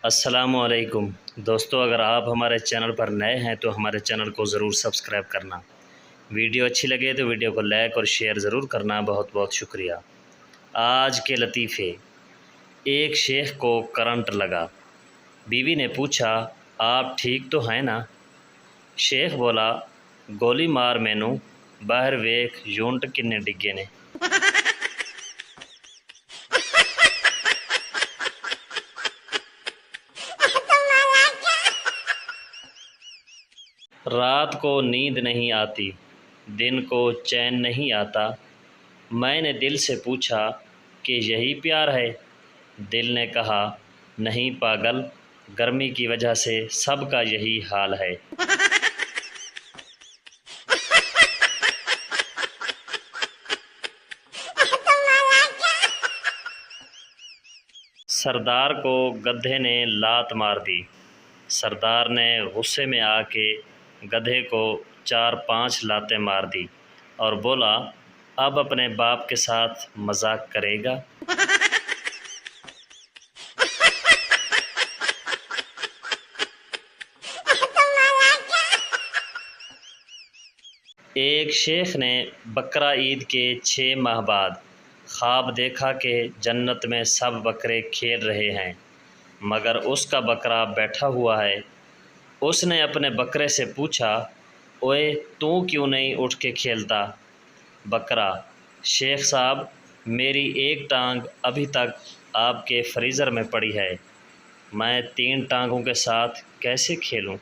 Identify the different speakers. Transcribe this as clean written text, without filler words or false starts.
Speaker 1: السلام علیکم دوستو، اگر آپ ہمارے چینل پر نئے ہیں تو ہمارے چینل کو ضرور سبسکرائب کرنا۔ ویڈیو اچھی لگے تو ویڈیو کو لائک اور شیئر ضرور کرنا۔ بہت بہت شکریہ۔ آج کے لطیفے۔ ایک شیخ کو کرنٹ لگا۔ بیوی نے پوچھا، آپ ٹھیک تو ہیں نا؟ شیخ بولا، گولی مار مینوں، باہر ویکھ یونٹ کنے ڈگے نے۔ رات کو نیند نہیں آتی، دن کو چین نہیں آتا۔ میں نے دل سے پوچھا کہ یہی پیار ہے؟ دل نے کہا، نہیں پاگل، گرمی کی وجہ سے سب کا یہی حال ہے۔ سردار کو گدھے نے لات مار دی۔ سردار نے غصے میں آ کے گدھے کو 4-5 لاتیں مار دی اور بولا، اب اپنے باپ کے ساتھ مذاق کرے گا؟ ایک شیخ نے بقرہ عید کے 6 ماہ بعد خواب دیکھا کہ جنت میں سب بکرے کھیل رہے ہیں مگر اس کا بکرا بیٹھا ہوا ہے۔ اس نے اپنے بکرے سے پوچھا، اوئے تو کیوں نہیں اٹھ کے کھیلتا؟ بکرا، شیخ صاحب، میری ایک ٹانگ ابھی تک آپ کے فریزر میں پڑی ہے، میں 3 ٹانگوں کے ساتھ کیسے کھیلوں؟